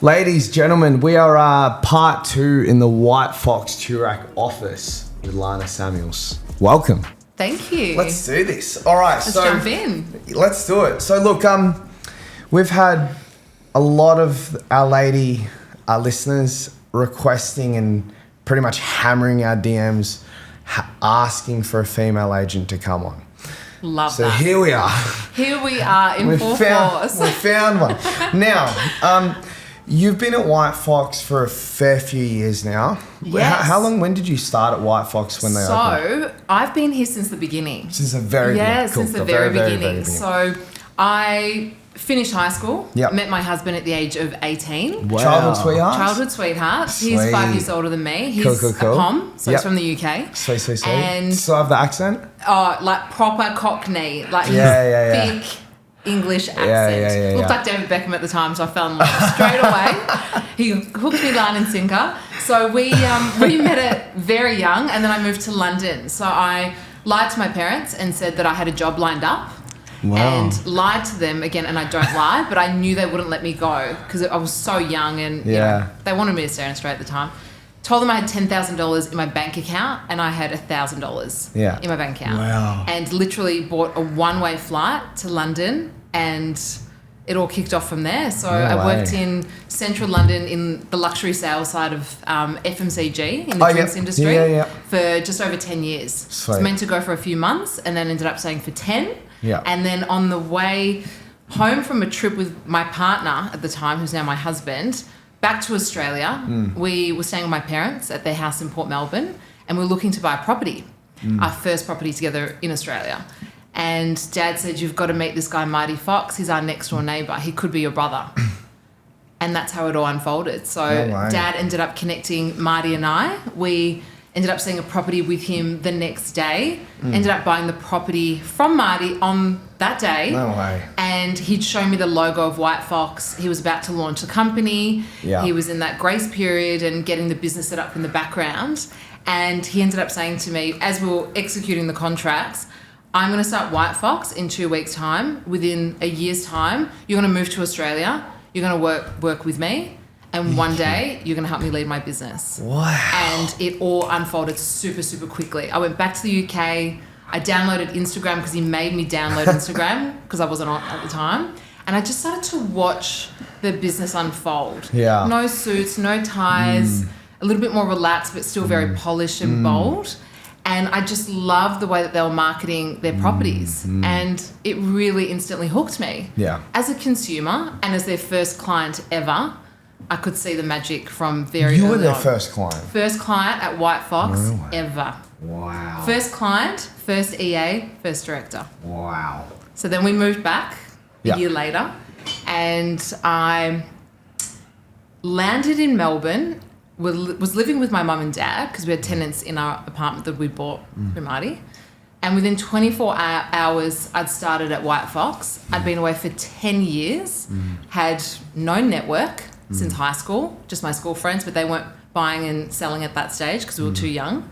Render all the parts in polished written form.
Ladies, gentlemen, we are part 2 in the WHITEFOX Toorak office with Lana Samuels. Welcome. Thank you. Let's do this. All right, Let's jump in. Let's do it. So look, we've had a lot of our listeners requesting and pretty much hammering our DMs, asking for a female agent to come on. Love so that. So here we are. Here we are in full force. We found one. Now, you've been at WHITEFOX for a fair few years now. Yes. How long? When did you start at WHITEFOX when they opened? So I've been here since the beginning. Since the very beginning. Yeah, Cool. since the very beginning. So I finished high school. Yep. Met my husband at the age of 18. Wow. Childhood sweetheart. Childhood sweetheart. Sweet. He's 5 years older than me. He's Cool. a Pom, so he's from the UK. Sweet. And still have the accent? Oh, like proper Cockney, like thick English accent. Yeah. Looked like David Beckham at the time, so I fell in love straight away. He hooked me line and sinker. So we met at very young, and then I moved to London. So I lied to my parents and said that I had a job lined up. Wow. And lied to them again, and I don't lie, but I knew they wouldn't let me go because I was so young and you know, they wanted me to stay in Australia at the time. Told them I had $10,000 in my bank account and I had $1,000 in my bank account. Wow. And literally bought a one-way flight to London, and it all kicked off from there. So I worked in central London in the luxury sales side of FMCG in the drinks industry for just over 10 years. Sweet. I was meant to go for a few months and then ended up staying for 10. Yeah. And then on the way home from a trip with my partner at the time, who's now my husband, back to Australia, we were staying with my parents at their house in Port Melbourne, and we were looking to buy a property, our first property together in Australia. And Dad said, "You've got to meet this guy, Marty Fox. He's our next door neighbour. He could be your brother." And that's how it all unfolded. So Dad ended up connecting Marty and I. We ended up seeing a property with him the next day. Ended up buying the property from Marty on that day. No way. And he'd shown me the logo of WHITEFOX. He was about to launch a company. Yeah. He was in that grace period and getting the business set up in the background. And he ended up saying to me, as we were executing the contracts, "I'm going to start WHITEFOX in 2 weeks' time. Within a year's time, you're going to move to Australia. You're going to work with me. And one day, you're going to help me lead my business." Wow. And it all unfolded super, super quickly. I went back to the UK. I downloaded Instagram because he made me download Instagram because I wasn't on at the time. And I just started to watch the business unfold. Yeah. No suits, no ties, a little bit more relaxed, but still very polished and bold. And I just loved the way that they were marketing their properties. And it really instantly hooked me. Yeah. As a consumer and as their first client ever, I could see the magic from very early on. You were their first client? First client at WHITEFOX ever. Wow. First client, first EA, first director. Wow. So then we moved back a year later, and I landed in Melbourne, was living with my mum and dad because we had tenants in our apartment that we bought with Marty. And within 24 hours, I'd started at WHITEFOX. I'd been away for 10 years, had no network since high school, just my school friends, but they weren't buying and selling at that stage because we were too young.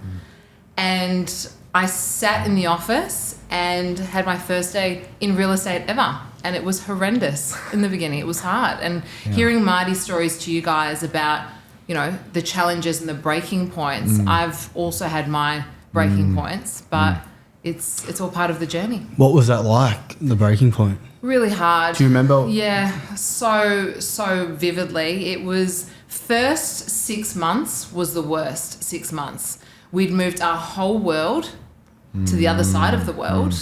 And I sat in the office and had my first day in real estate ever. And it was horrendous in the beginning. It was hard. And hearing Marty's stories to you guys about, you know, the challenges and the breaking points, I've also had my breaking points, but it's all part of the journey. What was that like, the breaking point? Really hard. Do you remember? Yeah, so vividly. It was first 6 months was the worst 6 months. We'd moved our whole world to the other side of the world.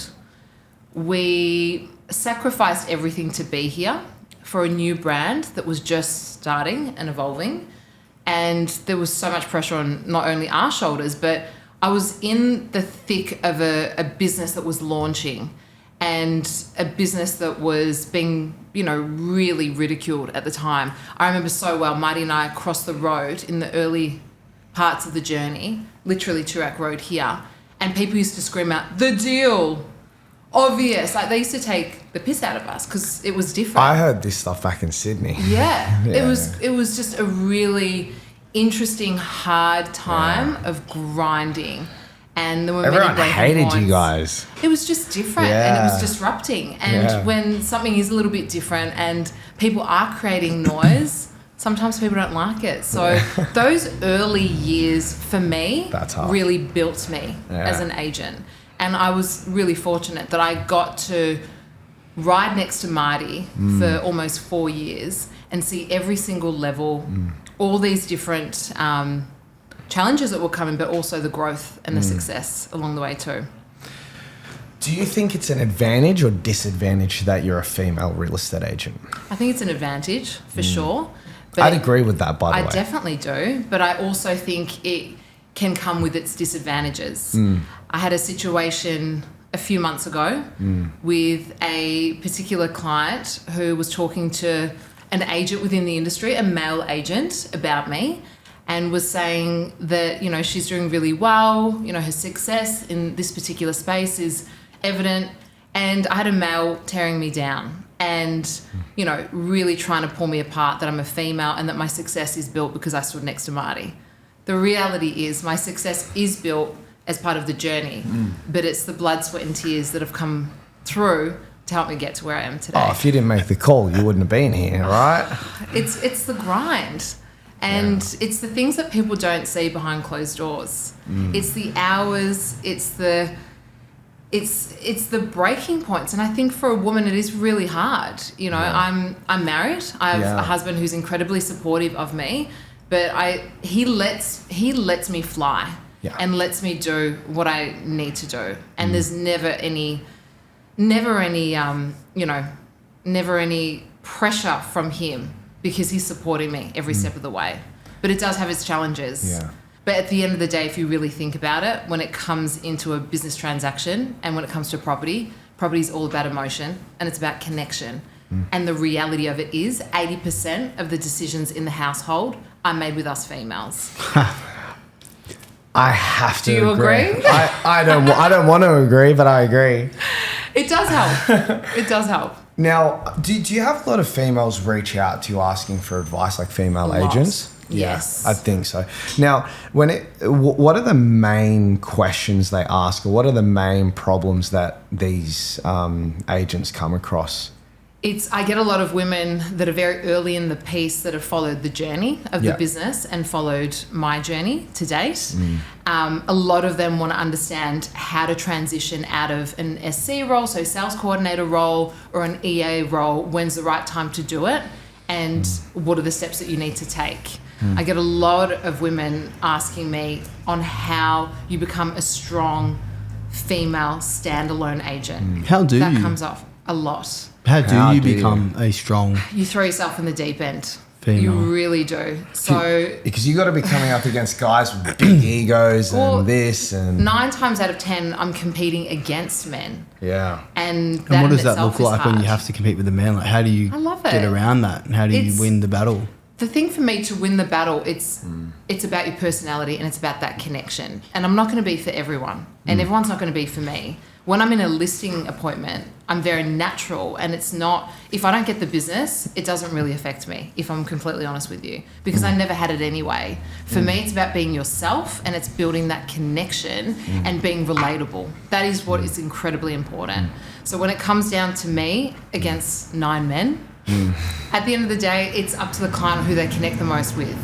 We sacrificed everything to be here for a new brand that was just starting and evolving. And there was so much pressure on not only our shoulders, but I was in the thick of a business that was launching and a business that was being, you know, really ridiculed at the time. I remember so well, Marty and I crossed the road in the early parts of the journey, literally Toorak Road here, and people used to scream out, "The deal!" Obvious. Like, they used to take the piss out of us because it was different. I heard this stuff back in Sydney. Yeah. It was just a really interesting, hard time of grinding. And there were Everyone many hated points. you guys. It was just different and it was disrupting. And when something is a little bit different and people are creating noise, sometimes people don't like it. So those early years for me That's hard. really built me as an agent. And I was really fortunate that I got to ride next to Marty for almost 4 years and see every single level, all these different challenges that were coming, but also the growth and the success along the way too. Do you think it's an advantage or disadvantage that you're a female real estate agent? I think it's an advantage for sure. But I'd agree with that, by the way. I definitely do, but I also think it can come with its disadvantages. I had a situation a few months ago with a particular client who was talking to an agent within the industry, a male agent, about me, and was saying that, you know, she's doing really well, you know, her success in this particular space is evident, and I had a male tearing me down and, you know, really trying to pull me apart, that I'm a female and that my success is built because I stood next to Marty. The reality is my success is built as part of the journey, but it's the blood, sweat and tears that have come through to help me get to where I am today. Oh, if you didn't make the call, you wouldn't have been here, right? It's the grind. And it's the things that people don't see behind closed doors. It's the hours, it's the breaking points. And I think for a woman it is really hard. You know, I'm married. I have a husband who's incredibly supportive of me, but he lets me fly and lets me do what I need to do. And there's never any pressure from him, because he's supporting me every step of the way. But it does have its challenges. Yeah. But at the end of the day, if you really think about it, when it comes into a business transaction and when it comes to property is all about emotion and it's about connection. And the reality of it is 80% of the decisions in the household are made with us females. I have to Do you agree? I don't want to agree, but I agree. It does help. It does help. Now, do you have a lot of females reach out to you asking for advice, like female agents? Yes. I think so. Now, what are the main questions they ask, or what are the main problems that these agents come across? I get a lot of women that are very early in the piece that have followed the journey of the business and followed my journey to date. A lot of them want to understand how to transition out of an SC role, so sales coordinator role, or an EA role. When's the right time to do it? And what are the steps that you need to take? I get a lot of women asking me on how you become a strong female standalone agent. How do that you? comes off a lot. How do you become a strong You throw yourself in the deep end. female? You really do. So Because you got to be coming up against guys with big egos and this and 9 times out of 10, I'm competing against men. yeah. And And what in does that itself look is like when you hard. have to compete with the man? Like, how do you I love get it. around that? And how do you win the battle? The thing for me to win the battle, it's about your personality and it's about that connection. And I'm not going to be for everyone, and everyone's not going to be for me. When I'm in a listing appointment, I'm very natural, and it's not, if I don't get the business, it doesn't really affect me, if I'm completely honest with you, because I never had it anyway. For me, it's about being yourself, and it's building that connection and being relatable. That is what is incredibly important. So when it comes down to me against 9 men, at the end of the day, it's up to the client who they connect the most with.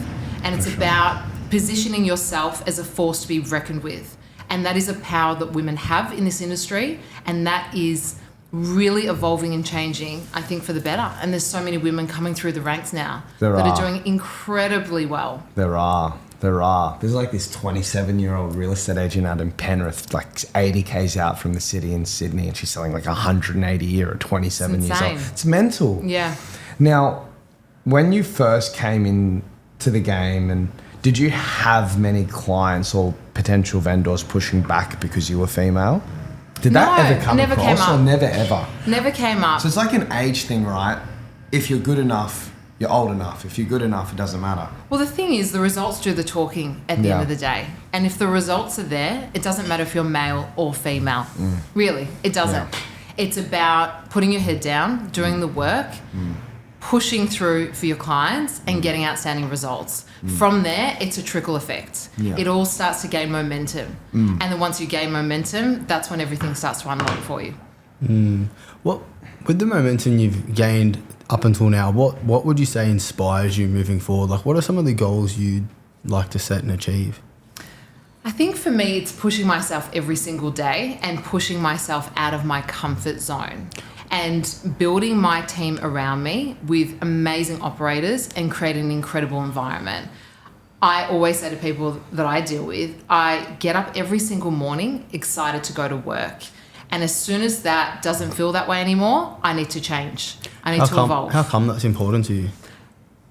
And it's about positioning yourself as a force to be reckoned with. And that is a power that women have in this industry. And that is really evolving and changing, I think, for the better. And there's so many women coming through the ranks now that are doing incredibly well. There are. There's like this 27-year-old real estate agent out in Penrith, like 80 k's out from the city in Sydney, and she's selling like 180 a year at 27 years old. It's mental. Yeah. Now, when you first came into the game, and did you have many clients or potential vendors pushing back because you were female? Did that ever come never across? Came up. Or never ever? Never came up. So it's like an age thing, right? If you're good enough, you're old enough. If you're good enough, it doesn't matter. Well, the thing is, the results do the talking at the end of the day. And if the results are there, it doesn't matter if you're male or female. Really, it doesn't. Yeah. It's about putting your head down, doing the work, pushing through for your clients and getting outstanding results. From there, it's a trickle effect. Yeah. It all starts to gain momentum. And then once you gain momentum, that's when everything starts to unlock for you. Well, with the momentum you've gained, up until now, what would you say inspires you moving forward? Like, what are some of the goals you'd like to set and achieve? I think for me, it's pushing myself every single day and pushing myself out of my comfort zone and building my team around me with amazing operators and creating an incredible environment. I always say to people that I deal with, I get up every single morning excited to go to work. And as soon as that doesn't feel that way anymore, I need to change. I need to evolve. How come that's important to you?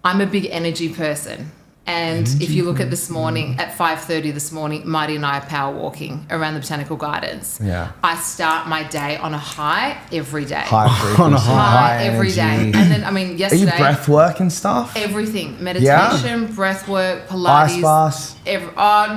I'm a big energy person. And if you look at this morning, at 5:30 this morning, Marty and I are power walking around the Botanical Gardens. Yeah. I start my day on a high every day. High frequency. On a high Every day. energy. And then, yesterday. Are you breath work and stuff? Everything. Meditation, breath work, Pilates. Ice baths?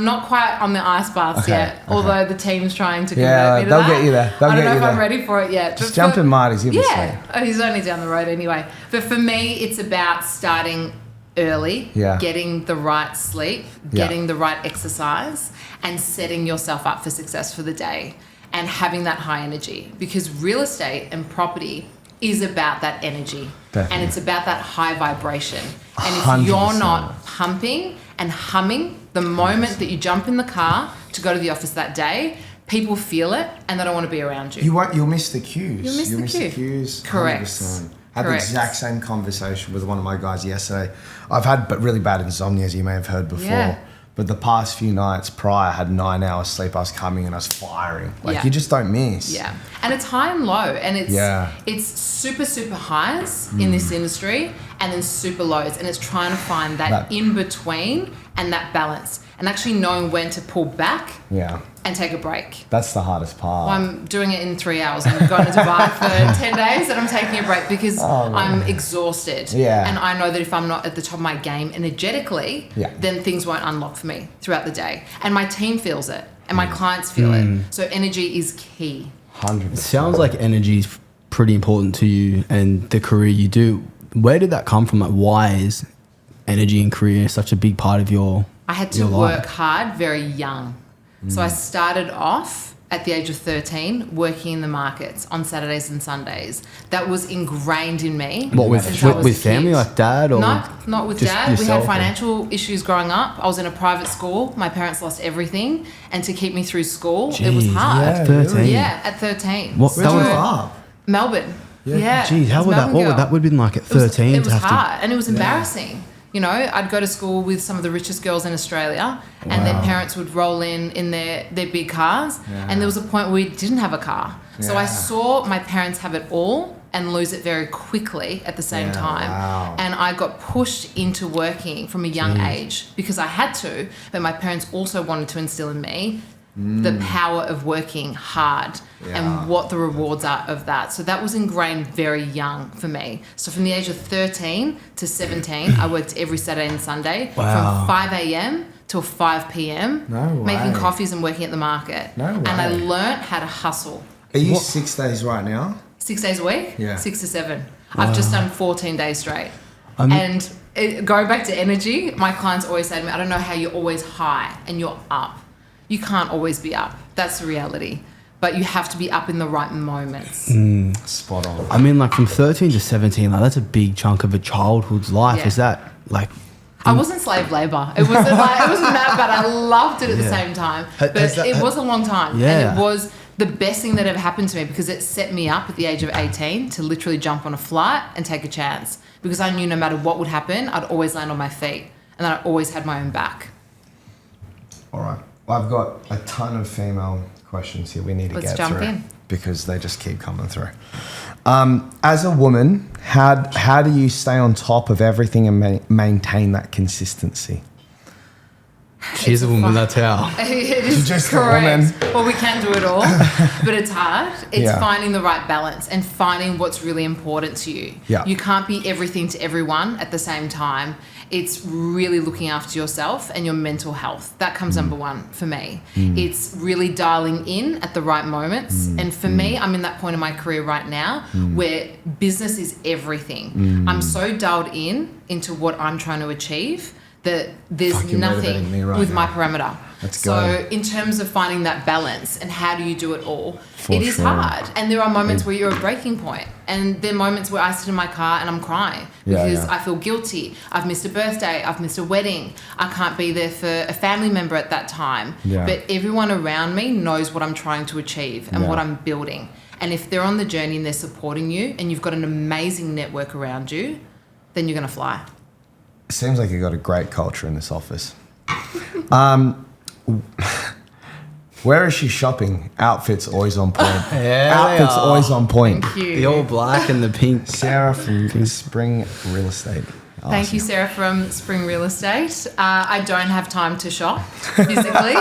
Not quite on the ice baths yet, although the team's trying to convert me to they'll that. get you there. I don't know if I'm ready for it yet. Just jump in Marty's, you'll be sweet. Yeah. Oh, he's only down the road anyway. But for me, it's about starting early, getting the right sleep, getting the right exercise, and setting yourself up for success for the day and having that high energy. Because real estate and property is about that energy. Definitely. And it's about that high vibration. And if 100%. you're not pumping and humming the moment that you jump in the car to go to the office that day, people feel it and they don't want to be around you. You'll miss the cues. You'll miss the cues. Correct. 100%. I had the exact same conversation with one of my guys yesterday. I've had really bad insomnia, as you may have heard before. Yeah. But the past few nights prior, I had 9 hours sleep. I was coming and I was firing. You just don't miss. Yeah. And it's high and low. And it's super, super highs in this industry and then super lows. And it's trying to find that in between and that balance. And actually knowing when to pull back and take a break. That's the hardest part. Well, I'm doing it in 3 hours. I'm going to Dubai for 10 days and I'm taking a break because I'm exhausted. Yeah. And I know that if I'm not at the top of my game energetically, then things won't unlock for me throughout the day. And my team feels it and my clients feel it. So energy is key. 100%. It sounds like energy is pretty important to you and the career you do. Where did that come from? Like, why is energy and career such a big part of your I had to work hard very young. So I started off at the age of 13 working in the markets on Saturdays and Sundays. That was ingrained in me. What, with family, like dad? Or no, not with dad. We had yourself, financial issues growing up. I was in a private school. My parents lost everything. And to keep me through school, it was hard. At 13? Yeah, at 13. What, Where'd you grow up? Melbourne. Yeah. Geez, what would that have been like at 13? It was hard and it was embarrassing. You know, I'd go to school with some of the richest girls in Australia and their parents would roll in their big cars and there was a point where we didn't have a car. So I saw my parents have it all and lose it very quickly at the same time. Wow. And I got pushed into working from a young age because I had to, but my parents also wanted to instill in me the power of working hard and what the rewards are of that. So that was ingrained very young for me. So from the age of 13 to 17, I worked every Saturday and Sunday from 5 a.m. till 5 p.m. Making coffees and working at the market. And I learnt how to hustle. Are you 6 days right now? 6 days a week? Yeah. 6 to 7. I've just done 14 days straight. Going back to energy, my clients always say to me, I don't know how you're always high and you're up. You can't always be up. That's the reality. But you have to be up in the right moments. Spot on. I mean, like from 13 to 17, like that's a big chunk of a childhood's life. Is that like... I wasn't slave labour. It wasn't that bad. I loved it at the same time. But it was a long time. Yeah. And it was the best thing that ever happened to me because it set me up at the age of 18 to literally jump on a flight and take a chance. Because I knew no matter what would happen, I'd always land on my feet. And I always had my own back. All right. I've got a ton of female questions here we need to Let's get jump through in. because they just keep coming through. As a woman, how do you stay on top of everything and maintain that consistency? She's a woman, that's how. It is just correct. a woman. Well, we can do it all, but it's hard. It's finding the right balance and finding what's really important to you. Yeah. You can't be everything to everyone at the same time. It's really looking after yourself and your mental health. That comes number one for me. It's really dialing in at the right moments. And for me, I'm in that point in my career right now where business is everything. I'm so dialed into what I'm trying to achieve that there's nothing with my parameter. Let's so go. in terms of finding that balance and how do you do it all, For it is sure. hard. And there are moments where you're at a breaking point. And there are moments where I sit in my car and I'm crying Yeah, because yeah. I feel guilty. I've missed a birthday. I've missed a wedding. I can't be there for a family member at that time. Yeah. But everyone around me knows what I'm trying to achieve and Yeah. what I'm building. And if they're on the journey and they're supporting you and you've got an amazing network around you, then you're going to fly. It seems like you've got a great culture in this office. Where is she shopping? Outfits always on point. Yeah, Outfits they are. always on point. Thank you. The all black and the pink. Sarah from Spring Real Estate. Thank you, Sarah from Spring Real Estate. I don't have time to shop physically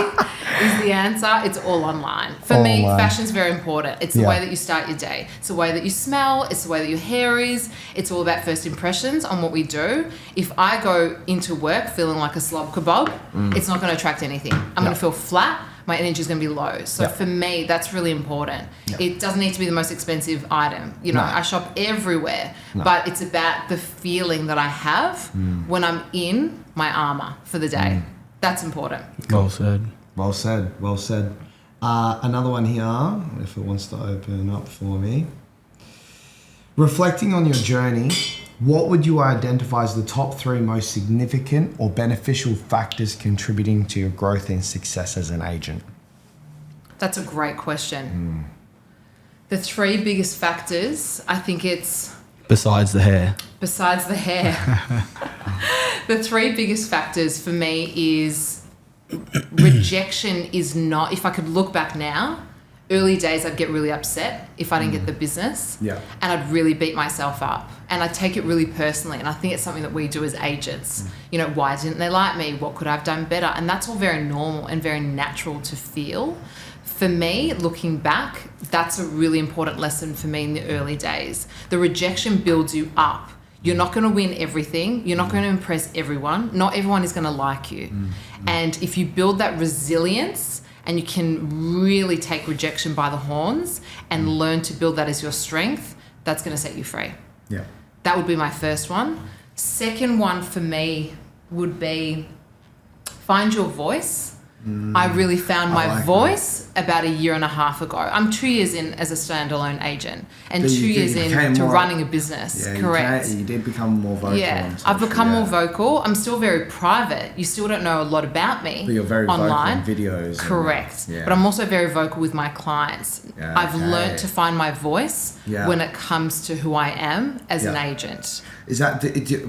is the answer. It's all online. For All me, online. fashion's very important. It's the Yeah. way that you start your day. It's the way that you smell. It's the way that your hair is. It's all about first impressions on what we do. If I go into work feeling like a slob kebab, it's not going to attract anything. I'm going to feel flat. My energy is going to be low. So Yeah. for me, that's really important. Yeah. It doesn't need to be the most expensive item. You know, No. I shop everywhere, No. but it's about the feeling that I have when I'm in my armor for the day. That's important. Well said. Well said. Well said. Another one here, if it wants to open up for me. Reflecting on your journey, what would you identify as the top 3 most significant or beneficial factors contributing to your growth and success as an agent? That's a great question. The 3 biggest factors, I think it's Besides the hair. besides the hair. The 3 biggest factors for me is rejection is not, if I could look back now, early days I'd get really upset if I didn't get the business. Yeah. And I'd really beat myself up. And I take it really personally. And I think it's something that we do as agents. You know, why didn't they like me? What could I have done better? And that's all very normal and very natural to feel. For me, looking back, that's a really important lesson for me in the early days. The rejection builds you up. You're not going to win everything. You're not going to impress everyone. Not everyone is going to like you. And if you build that resilience and you can really take rejection by the horns and learn to build that as your strength, that's going to set you free. Yeah. That would be my first one. Second one for me would be find your voice. I really found my like voice about 1.5 years ago. I'm 2 years in as a standalone agent and But 2 you years became into more- running a business. Correct. You did become more vocal. Yeah, on I've social, become yeah. more vocal. I'm still very private. You still don't know a lot about me But you're very online. vocal in videos. Correct. Yeah. But I'm also very vocal with my clients. Yeah, I've okay. learned to find my voice Yeah. when it comes to who I am as an Yeah. agent. Is that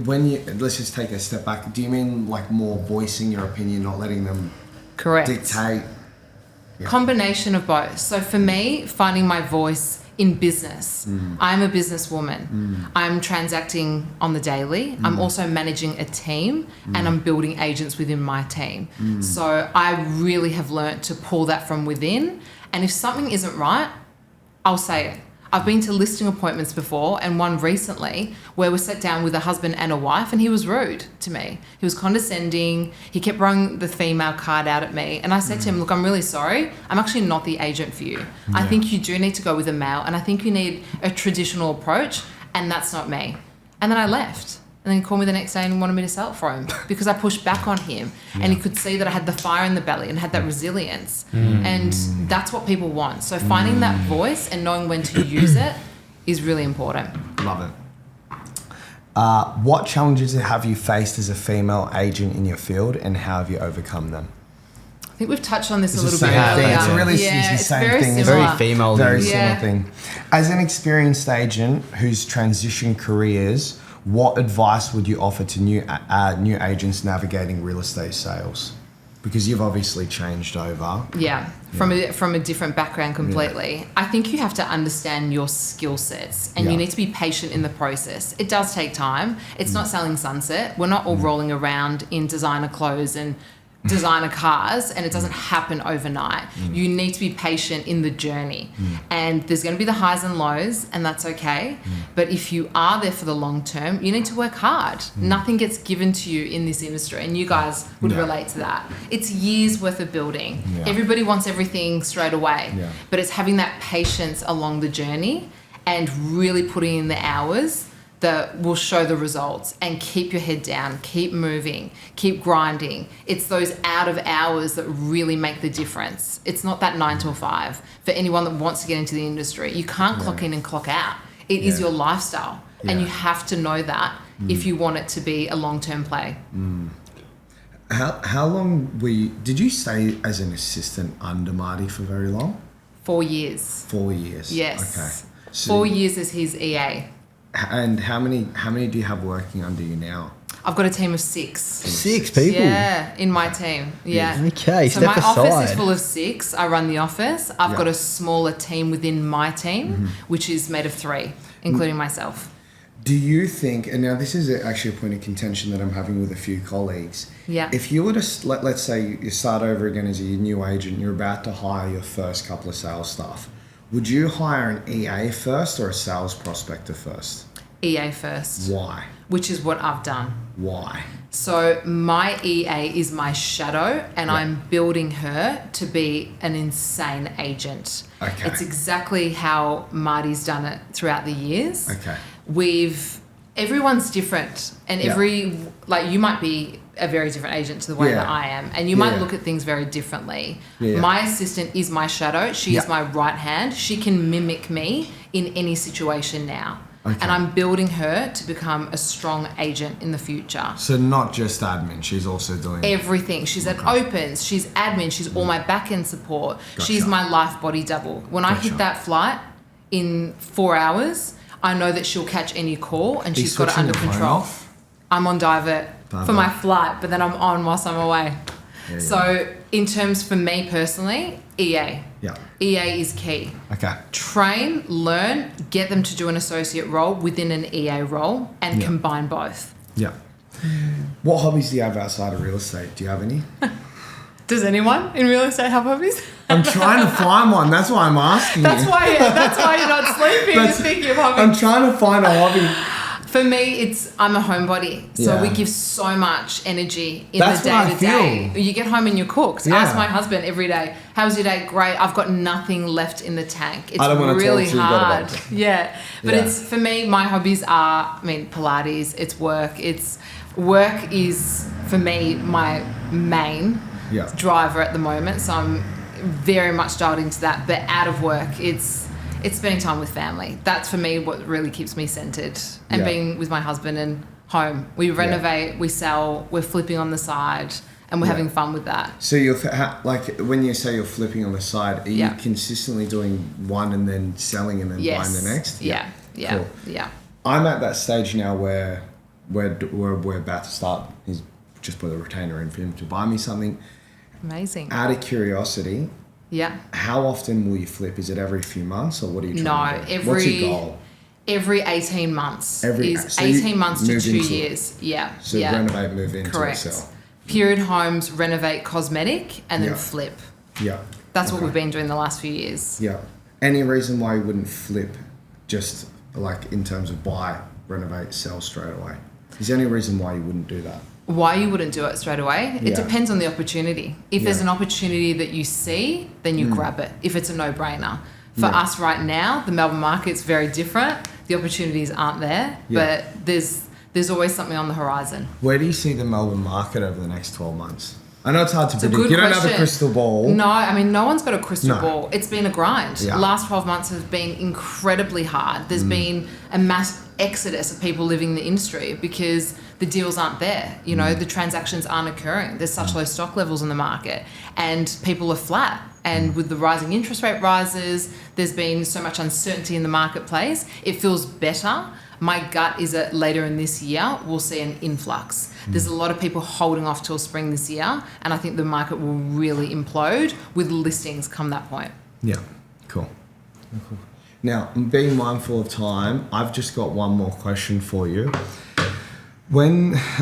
when you, let's just take a step back, do you mean like more voicing your opinion, not letting them Correct. dictate? Yeah. Combination of both. So for me, finding my voice in business. I'm a businesswoman. I'm transacting on the daily. I'm also managing a team and I'm building agents within my team. So I really have learnt to pull that from within. And if something isn't right, I'll say it. I've been to listing appointments before and one recently where we sat down with a husband and a wife and he was rude to me. He was condescending. He kept throwing the female card out at me. And I said to him, look, I'm really sorry. I'm actually not the agent for you. I think you do need to go with a male and I think you need a traditional approach and that's not me. And then I left. And then he called me the next day and wanted me to sell it for him because I pushed back on him and he could see that I had the fire in the belly and had that resilience. And that's what people want. So finding that voice and knowing when to use it is really important. Love it. What challenges have you faced as a female agent in your field and how have you overcome them? I think we've touched on this It's a the little bit same earlier. thing. It's really yeah, it's the same very thing. It's similar. Very female. Very Yeah. similar thing. As an experienced agent who's transitioned careers, what advice would you offer to new agents navigating real estate sales? Because you've obviously changed over. Yeah, from a different background completely. I think you have to understand your skill sets and Yeah. you need to be patient in the process. It does take time. It's not selling sunset. We're not all rolling around in designer clothes and designer cars and it doesn't happen overnight. You need to be patient in the journey. And there's going to be the highs and lows and that's okay. But if you are there for the long term, you need to work hard. Nothing gets given to you in this industry and you guys would Yeah. relate to that. It's years worth of building. Yeah. Everybody wants everything straight away. Yeah. But it's having that patience along the journey and really putting in the hours that will show the results, and keep your head down, keep moving, keep grinding. It's those out of hours that really make the difference. It's not that 9 till 5 for anyone that wants to get into the industry. You can't clock in and clock out. It is your lifestyle, and you have to know that if you want it to be a long-term play. How long did you stay as an assistant under Marty for very long? 4 years. 4 years. Yes. Okay. So 4 years as his EA. And how many do you have working under you now? I've got a team of 6. 6 people? Yeah, in my team. Yeah. Okay, so step my office is aside. full of 6. I run the office. I've got a smaller team within my team, which is made of 3, including myself. Do you think, and now this is actually a point of contention that I'm having with a few colleagues. Yeah. If you were to, let's say you start over again as a new agent, you're about to hire your first couple of sales staff, would you hire an EA first or a sales prospector first? EA first. Why? Which is what I've done. Why? So my EA is my shadow, and I'm building her to be an insane agent. Okay. It's exactly how Marty's done it throughout the years. Okay. Everyone's different, and you might be a very different agent to the way that I am, and you might look at things very differently. My assistant is my shadow. She is my right hand. She can mimic me in any situation now. Okay. And I'm building her to become a strong agent in the future. So not just admin, she's also doing Everything. She's at opens, she's admin, she's all my back-end support. Gotcha. She's my life body double. When I hit that flight in 4 hours, I know that she'll catch any call, and she's got it under control. I'm on divert for my flight, but then I'm on whilst I'm away. So in terms for me personally, EA. Yeah. EA is key. Okay. Train, learn, get them to do an associate role within an EA role, and combine both. Yeah. What hobbies do you have outside of real estate? Do you have any? Does anyone in real estate have hobbies? I'm trying to find one. That's why I'm asking That's you. why you're not sleeping. You're thinking of hobbies. I'm trying to find a hobby. For me, I'm a homebody, so we give so much energy in That's the what I day to day. feel. You get home and you're cooked. Yeah. Ask my husband every day, "How's your day?" Great. I've got nothing left in the tank. It's I don't want to really talk to you hard. about it. Yeah, but it's for me. My hobbies are, Pilates. It's work. Work is for me my main driver at the moment. So I'm very much dialed into that. But out of work, it's spending time with family. That's for me what really keeps me centered, and being with my husband and home. We renovate, we sell, we're flipping on the side, and we're having fun with that. So you're when you say you're flipping on the side, are you consistently doing one and then selling and then buying the next? Yeah. Cool. I'm at that stage now where we're about to start. He's just put a retainer in for him to buy me something. Amazing. Out of curiosity, how often will you flip? Is it every few months, or what are you trying to do? What's your goal? Every 18 months. So 18 months to 2 into years. Yeah. So renovate, move into Correct. a sell. Period homes, renovate, cosmetic, and then flip. Yeah. That's what we've been doing the last few years. Yeah. Any reason why you wouldn't flip, just like in terms of buy, renovate, sell straight away? Is there any reason why you wouldn't do that? Why you wouldn't do it straight away? It depends on the opportunity. If there's an opportunity that you see, then you grab it. If it's a no-brainer. For us right now, the Melbourne Market's very different. The opportunities aren't there, but there's always something on the horizon. Where do you see the Melbourne Market over the next 12 months? I know it's hard to predict. Good You don't question. have a crystal ball. No, no one's got a crystal ball. It's been a grind. Yeah. The last 12 months have been incredibly hard. There's been a mass exodus of people leaving the industry because the deals aren't there. The transactions aren't occurring. There's such low stock levels in the market, and people are flat. And with the rising interest rate rises, there's been so much uncertainty in the marketplace. It feels better. My gut is that later in this year, we'll see an influx. There's a lot of people holding off till spring this year, and I think the market will really implode with listings come that point. Yeah, cool. Now, being mindful of time, I've just got one more question for you.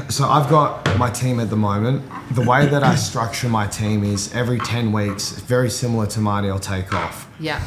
So I've got my team at the moment. The way that I structure my team is every 10 weeks, very similar to Marty, I'll take off. Yeah.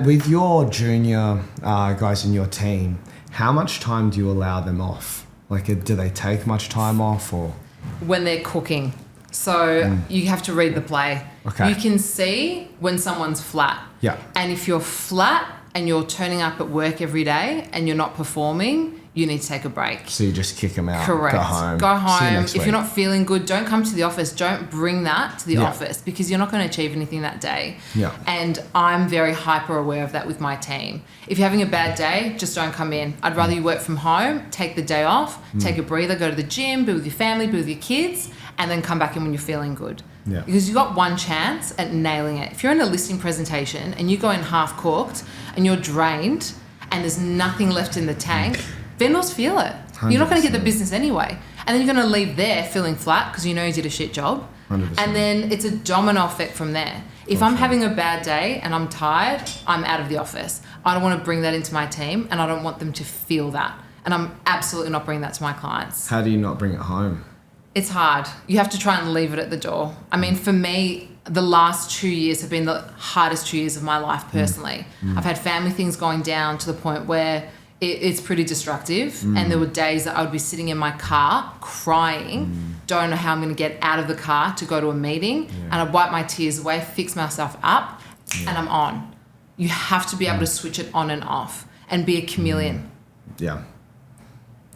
With your junior guys in your team, how much time do you allow them off? Like, do they take much time off, or? When they're cooking. So you have to read the play. Okay. You can see when someone's flat. Yeah. And if you're flat and you're turning up at work every day and you're not performing, you need to take a break. So you just kick them out. Correct. Go home. Go See you home. next If week. you're not feeling good, don't come to the office. Don't bring that to the Yeah. office because you're not going to achieve anything that day. Yeah. And I'm very hyper aware of that with my team. If you're having a bad day, just don't come in. I'd rather you work from home, take the day off, take a breather, go to the gym, be with your family, be with your kids, and then come back in when you're feeling good. Yeah. Because you've got one chance at nailing it. If you're in a listing presentation and you go in half cooked and you're drained and there's nothing left in the tank, vendors feel it. You're not going to get the business anyway. And then you're going to leave there feeling flat because you know you did a shit job. 100%. And then it's a domino effect from there. If I'm having a bad day and I'm tired, I'm out of the office. I don't want to bring that into my team and I don't want them to feel that. And I'm absolutely not bringing that to my clients. How do you not bring it home? It's hard. You have to try and leave it at the door. I mean, for me, the last 2 years have been the hardest 2 years of my life personally. I've had family things going down to the point where it's pretty destructive. And there were days that I would be sitting in my car crying, don't know how I'm going to get out of the car to go to a meeting. And I wipe my tears away, fix myself up, and I'm on. You have to be able to switch it on and off and be a chameleon. Yeah.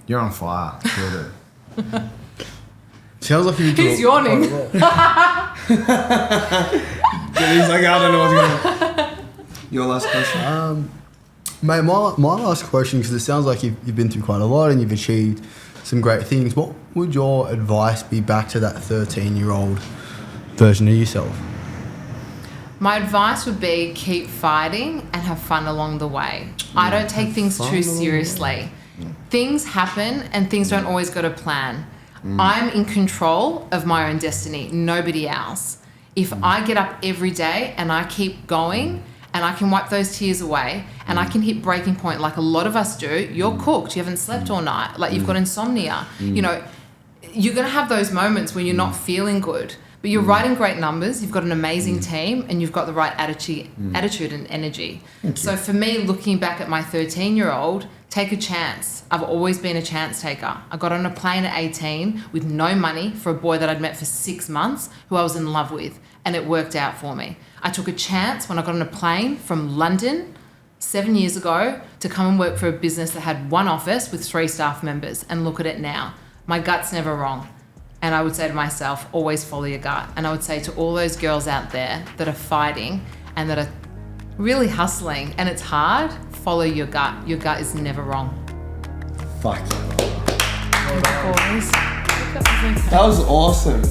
You're on fire. Feel it. Sounds like you. He's yawning. He's like, I don't know what's going on. Your last question? Mate, my last question, because it sounds like you've been through quite a lot and you've achieved some great things. What would your advice be back to that 13-year-old version of yourself? My advice would be keep fighting and have fun along the way. I don't take things too seriously. Things happen and things don't always go to plan. I'm in control of my own destiny, nobody else. If I get up every day and I keep going and I can wipe those tears away and I can hit breaking point like a lot of us do, you're cooked, you haven't slept all night, like you've got insomnia. You know, you're going to have those moments when you're not feeling good, but you're writing great numbers, you've got an amazing team and you've got the right attitude and energy. So for me, looking back at my 13-year-old, take a chance. I've always been a chance taker. I got on a plane at 18 with no money for a boy that I'd met for 6 months who I was in love with, and it worked out for me. I took a chance when I got on a plane from London 7 years ago to come and work for a business that had one office with 3 staff members, and look at it now. My gut's never wrong. And I would say to myself, always follow your gut. And I would say to all those girls out there that are fighting and that are really hustling, and it's hard, follow your gut. Your gut is never wrong. Fuck yeah. Boys. That was awesome.